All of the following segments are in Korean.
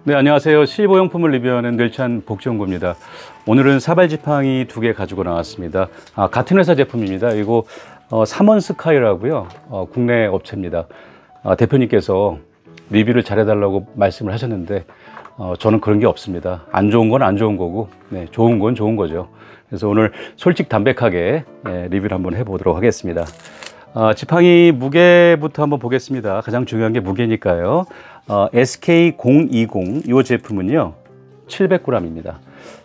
네, 안녕하세요. 실보용품을 리뷰하는 늘찬 복지연구입니다. 오늘은 사발 지팡이 2개 가지고 나왔습니다. 같은 회사 제품입니다. 이거 삼원스카이라고요. 국내 업체입니다. 대표님께서 리뷰를 잘해달라고 말씀을 하셨는데 저는 그런 게 없습니다. 안 좋은 건 안 좋은 거고, 네, 좋은 건 좋은 거죠. 그래서 오늘 솔직 담백하게 리뷰를 한번 해보도록 하겠습니다. 지팡이 무게부터 한번 보겠습니다. 가장 중요한 게 무게니까요. SK020 이 제품은요 700g입니다.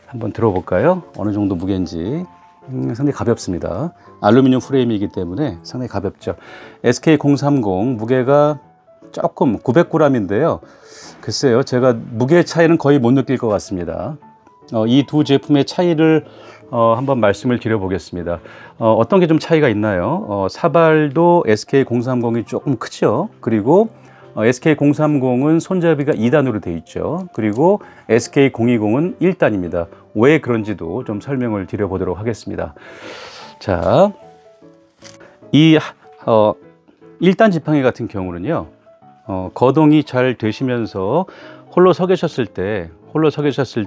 한번 들어볼까요? 어느 정도 무게인지. 상당히 가볍습니다. 알루미늄 프레임이기 때문에 상당히 가볍죠. SK030 무게가 조금 900g인데요. 글쎄요, 제가 무게 차이는 거의 못 느낄 것 같습니다. 이 두 제품의 차이를 한번 말씀을 드려보겠습니다. 어떤 게 좀 차이가 있나요? 사발도 SK030이 조금 크죠. 그리고 SK030은 손잡이가 2단으로 되어 있죠. 그리고 SK020은 1단입니다. 왜 그런지도 좀 설명을 드려보도록 하겠습니다. 자, 이 1단 지팡이 같은 경우는요, 거동이 잘 되시면서 홀로 서 계셨을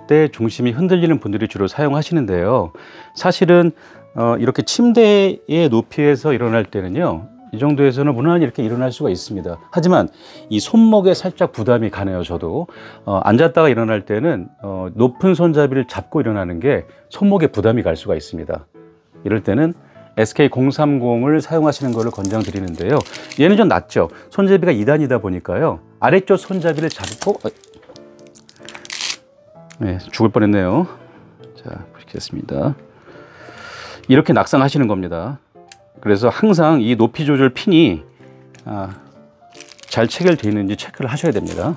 때 중심이 흔들리는 분들이 주로 사용하시는데요. 사실은 이렇게 침대의 높이에서 일어날 때는요, 이 정도에서는 무난히 이렇게 일어날 수가 있습니다. 하지만 이 손목에 살짝 부담이 가네요. 저도 앉았다가 일어날 때는 높은 손잡이를 잡고 일어나는 게 손목에 부담이 갈 수가 있습니다. 이럴 때는 SK030을 사용하시는 것을 권장드리는데요. 얘는 좀 낫죠. 손잡이가 2단이다 보니까요, 아래쪽 손잡이를 잡고 네, 죽을 뻔했네요. 자, 보시겠습니다. 이렇게 낙상하시는 겁니다. 그래서 항상 이 높이 조절 핀이 잘 체결되어 있는지 체크를 하셔야 됩니다.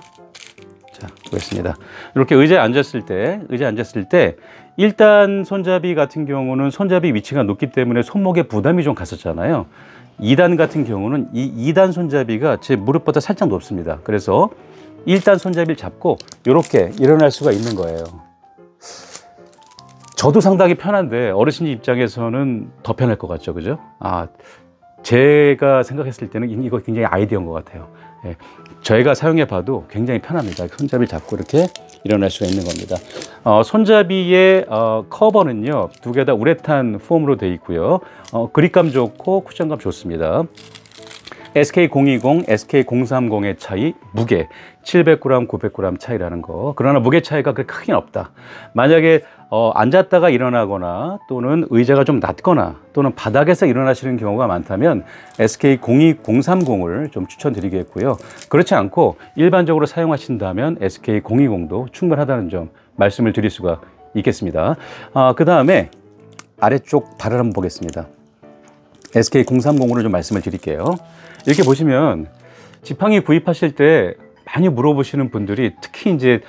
자, 보겠습니다. 이렇게 의자에 앉았을 때 1단 손잡이 같은 경우는 손잡이 위치가 높기 때문에 손목에 부담이 좀 갔었잖아요. 2단 같은 경우는 이 2단 손잡이가 제 무릎보다 살짝 높습니다. 그래서 1단 손잡이를 잡고 이렇게 일어날 수가 있는 거예요. 저도 상당히 편한데 어르신 입장에서는 더 편할 것 같죠, 그죠? 제가 생각했을 때는 이거 굉장히 아이디어인 것 같아요. 예, 저희가 사용해 봐도 굉장히 편합니다. 손잡이를 잡고 이렇게 일어날 수가 있는 겁니다. 손잡이의 커버는요, 두 개 다 우레탄 폼으로 되어 있고요. 그립감 좋고 쿠션감 좋습니다. SK020, SK030의 차이, 무게 700g, 900g 차이라는 거. 그러나 무게 차이가 그렇게 크긴 없다. 만약에 앉았다가 일어나거나 또는 의자가 좀 낮거나 또는 바닥에서 일어나시는 경우가 많다면 SK030을 좀 추천드리겠고요. 그렇지 않고 일반적으로 사용하신다면 SK020도 충분하다는 점 말씀을 드릴 수가 있겠습니다. 그 다음에 아래쪽 발을 한번 보겠습니다. SK030으로 좀 말씀을 드릴게요. 이렇게 보시면 지팡이 구입하실 때 많이 물어보시는 분들이, 특히 이제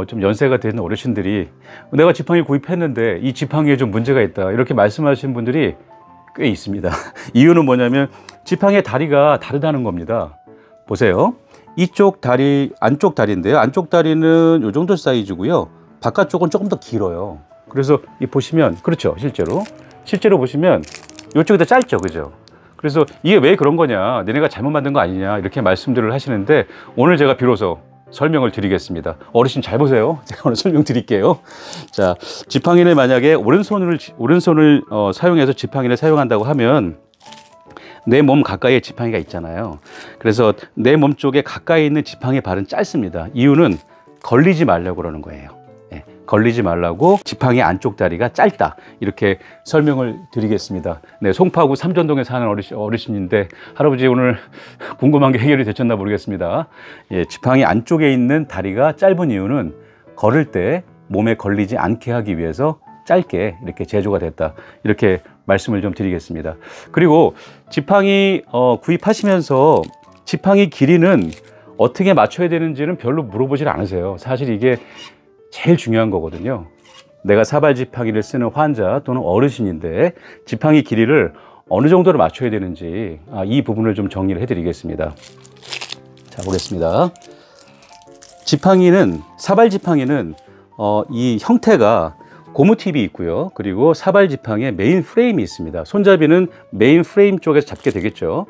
좀 연세가 되는 어르신들이 내가 지팡이 구입했는데 이 지팡이에 좀 문제가 있다, 이렇게 말씀하시는 분들이 꽤 있습니다. 이유는 뭐냐면 지팡이의 다리가 다르다는 겁니다. 보세요. 이쪽 다리, 안쪽 다리인데요. 안쪽 다리는 이 정도 사이즈고요. 바깥쪽은 조금 더 길어요. 그래서 이 보시면, 그렇죠. 실제로 보시면 이쪽이 더 짧죠, 그죠? 그래서 이게 왜 그런 거냐, 너네가 잘못 만든 거 아니냐, 이렇게 말씀들을 하시는데 오늘 제가 비로소 설명을 드리겠습니다. 어르신 잘 보세요. 제가 오늘 설명 드릴게요. 자, 지팡이를 만약에 오른손을 사용해서 지팡이를 사용한다고 하면 내 몸 가까이에 지팡이가 있잖아요. 그래서 내 몸 쪽에 가까이 있는 지팡이 발은 짧습니다. 이유는 걸리지 말려고 그러는 거예요. 걸리지 말라고 지팡이 안쪽 다리가 짧다, 이렇게 설명을 드리겠습니다. 네, 송파구 삼전동에 사는 어르신인데 할아버지 오늘 궁금한 게 해결이 되셨나 모르겠습니다. 예, 지팡이 안쪽에 있는 다리가 짧은 이유는 걸을 때 몸에 걸리지 않게 하기 위해서 짧게 이렇게 제조가 됐다, 이렇게 말씀을 좀 드리겠습니다. 그리고 지팡이 구입하시면서 지팡이 길이는 어떻게 맞춰야 되는지는 별로 물어보질 않으세요. 사실 이게 제일 중요한 거거든요. 내가 사발 지팡이를 쓰는 환자 또는 어르신인데 지팡이 길이를 어느 정도로 맞춰야 되는지 이 부분을 좀 정리를 해드리겠습니다. 자, 보겠습니다. 사발 지팡이는 이 형태가 고무팁이 있고요. 그리고 사발 지팡이에 메인 프레임이 있습니다. 손잡이는 메인 프레임 쪽에서 잡게 되겠죠.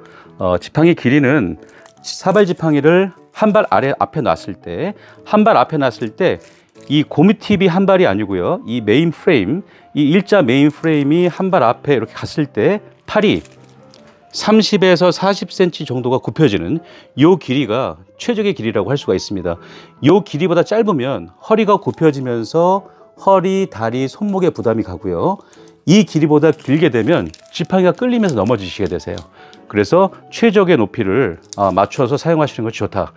지팡이 길이는 사발 지팡이를 한 발 앞에 놨을 때, 한 발 앞에 놨을 때 이 고무팁이 한 발이 아니고요. 이 메인 프레임, 이 일자 메인 프레임이 한 발 앞에 이렇게 갔을 때 팔이 30에서 40cm 정도가 굽혀지는 이 길이가 최적의 길이라고 할 수가 있습니다. 이 길이보다 짧으면 허리가 굽혀지면서 허리, 다리, 손목에 부담이 가고요. 이 길이보다 길게 되면 지팡이가 끌리면서 넘어지시게 되세요. 그래서 최적의 높이를 맞춰서 사용하시는 것이 좋다.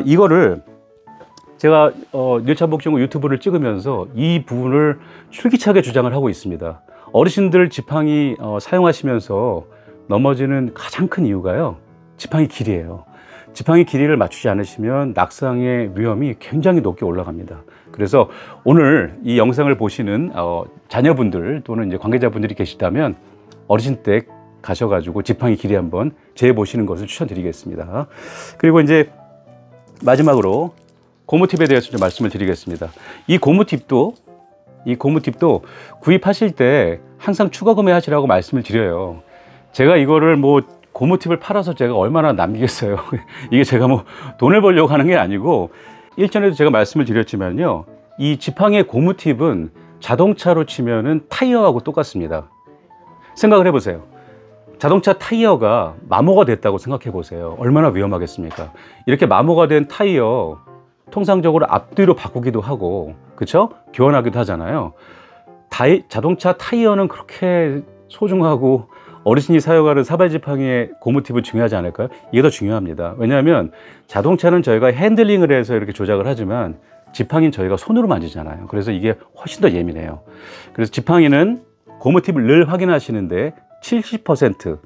이거를 제가 일차복지연구 유튜브를 찍으면서 이 부분을 줄기차게 주장을 하고 있습니다. 어르신들 지팡이 사용하시면서 넘어지는 가장 큰 이유가요, 지팡이 길이에요. 지팡이 길이를 맞추지 않으시면 낙상의 위험이 굉장히 높게 올라갑니다. 그래서 오늘 이 영상을 보시는 자녀분들 또는 이제 관계자분들이 계시다면 어르신 댁 가셔가지고 지팡이 길이 한번 재보시는 것을 추천드리겠습니다. 그리고 이제 마지막으로 고무팁에 대해서 좀 말씀을 드리겠습니다. 이 고무팁도 구입하실 때 항상 추가 구매하시라고 말씀을 드려요. 제가 이거를 뭐 고무팁을 팔아서 제가 얼마나 남기겠어요. 이게 제가 뭐 돈을 벌려고 하는 게 아니고, 일전에도 제가 말씀을 드렸지만요, 이 지팡이의 고무팁은 자동차로 치면은 타이어하고 똑같습니다. 생각을 해보세요. 자동차 타이어가 마모가 됐다고 생각해 보세요. 얼마나 위험하겠습니까? 이렇게 마모가 된 타이어 통상적으로 앞뒤로 바꾸기도 하고, 그쵸? 교환하기도 하잖아요. 자동차 타이어는 그렇게 소중하고 어르신이 사용하는 사발 지팡이의 고무팁은 중요하지 않을까요? 이게 더 중요합니다. 왜냐하면 자동차는 저희가 핸들링을 해서 이렇게 조작을 하지만 지팡이는 저희가 손으로 만지잖아요. 그래서 이게 훨씬 더 예민해요. 그래서 지팡이는 고무팁을 늘 확인하시는데 70%,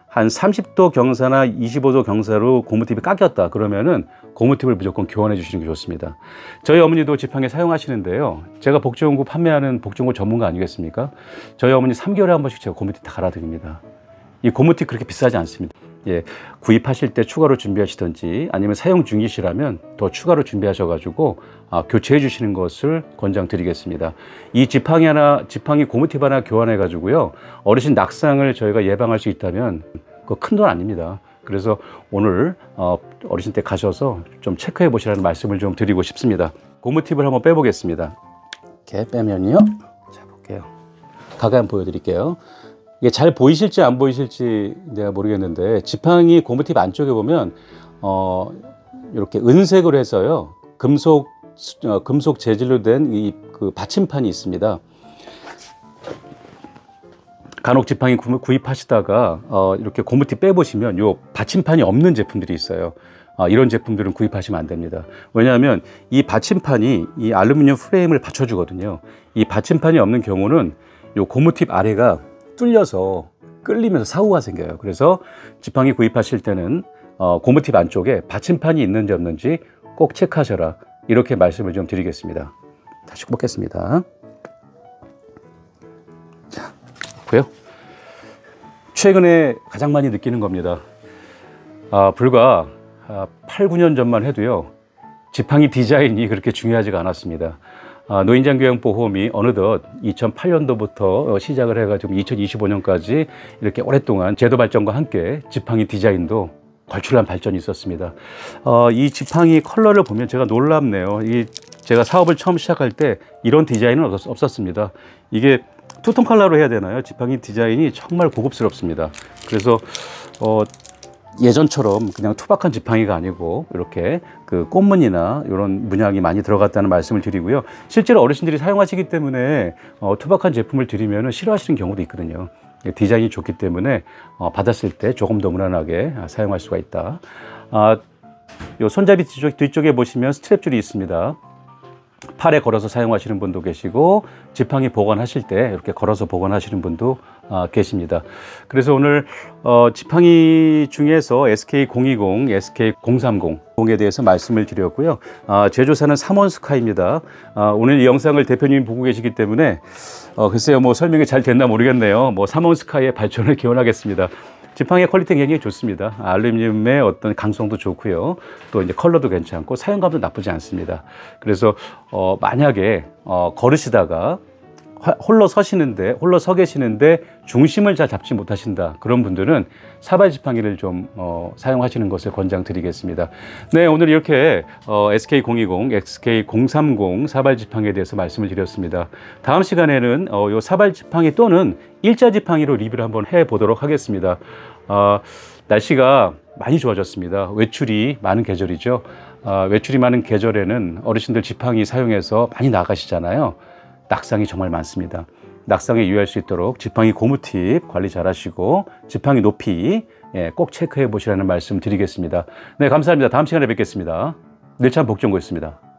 한 30도 경사나 25도 경사로 고무팁이 깎였다 그러면은 고무팁을 무조건 교환해 주시는 게 좋습니다. 저희 어머니도 지팡이 사용하시는데요, 제가 복지연구 판매하는 복지연구 전문가 아니겠습니까? 저희 어머니 3개월에 한 번씩 제가 고무팁 다 갈아드립니다. 이 고무팁 그렇게 비싸지 않습니다. 예, 구입하실 때 추가로 준비하시든지 아니면 사용 중이시라면 더 추가로 준비하셔가지고 교체해 주시는 것을 권장드리겠습니다. 이 지팡이 고무팁 하나 교환해 가지고요, 어르신 낙상을 저희가 예방할 수 있다면 그거 큰 돈 아닙니다. 그래서 오늘 어르신 댁 가셔서 좀 체크해 보시라는 말씀을 좀 드리고 싶습니다. 고무팁을 한번 빼보겠습니다. 이렇게 빼면요, 자 볼게요. 가까이 한번 보여드릴게요. 이게 잘 보이실지 안 보이실지 내가 모르겠는데, 지팡이 고무팁 안쪽에 보면 이렇게 은색으로 해서요, 금속 재질로 된 이 그 받침판이 있습니다. 간혹 지팡이 구입하시다가 이렇게 고무팁 빼보시면 요 받침판이 없는 제품들이 있어요. 이런 제품들은 구입하시면 안 됩니다. 왜냐하면 이 받침판이 이 알루미늄 프레임을 받쳐주거든요. 이 받침판이 없는 경우는 요 고무팁 아래가 뚫려서 끌리면서 사고가 생겨요. 그래서 지팡이 구입하실 때는 고무팁 안쪽에 받침판이 있는지 없는지 꼭 체크하셔라, 이렇게 말씀을 좀 드리겠습니다. 다시 뽑겠습니다. 자, 보여? 최근에 가장 많이 느끼는 겁니다. 불과 8, 9년 전만 해도요, 지팡이 디자인이 그렇게 중요하지가 않았습니다. 노인장교양보험이 어느덧 2008년도부터 시작을 해가지고 2025년까지 이렇게 오랫동안 제도 발전과 함께 지팡이 디자인도 걸출한 발전이 있었습니다. 이 지팡이 컬러를 보면 제가 놀랍네요. 제가 사업을 처음 시작할 때 이런 디자인은 없었습니다. 이게 투톤 컬러로 해야 되나요? 지팡이 디자인이 정말 고급스럽습니다. 그래서 예전처럼 그냥 투박한 지팡이가 아니고 이렇게 그 꽃무늬나 이런 문양이 많이 들어갔다는 말씀을 드리고요. 실제로 어르신들이 사용하시기 때문에 투박한 제품을 드리면 싫어하시는 경우도 있거든요. 디자인이 좋기 때문에 받았을 때 조금 더 무난하게 사용할 수가 있다. 요 손잡이 뒤쪽에 보시면 스트랩줄이 있습니다. 팔에 걸어서 사용하시는 분도 계시고 지팡이 보관하실 때 이렇게 걸어서 보관하시는 분도 계십니다. 그래서 오늘 지팡이 중에서 SK020, SK030에 대해서 말씀을 드렸고요. 제조사는 삼원스카입니다. 오늘 이 영상을 대표님이 보고 계시기 때문에 글쎄요, 뭐 설명이 잘 됐나 모르겠네요. 뭐 삼원스카의 발전을 기원하겠습니다. 지팡이의 퀄리티가 굉장히 좋습니다. 알루미늄의 어떤 강성도 좋고요. 또 이제 컬러도 괜찮고 사용감도 나쁘지 않습니다. 그래서 만약에 걸으시다가 홀로 서 계시는데 중심을 잘 잡지 못하신다. 그런 분들은 사발 지팡이를 좀 사용하시는 것을 권장드리겠습니다. 네, 오늘 이렇게 SK020, SK030 사발 지팡이에 대해서 말씀을 드렸습니다. 다음 시간에는 요 사발 지팡이 또는 일자 지팡이로 리뷰를 한번 해보도록 하겠습니다. 날씨가 많이 좋아졌습니다. 외출이 많은 계절이죠. 외출이 많은 계절에는 어르신들 지팡이 사용해서 많이 나가시잖아요. 낙상이 정말 많습니다. 낙상에 유의할 수 있도록 지팡이 고무 팁 관리 잘 하시고 지팡이 높이 꼭 체크해 보시라는 말씀 드리겠습니다. 네, 감사합니다. 다음 시간에 뵙겠습니다. 늘참 복정고였습니다.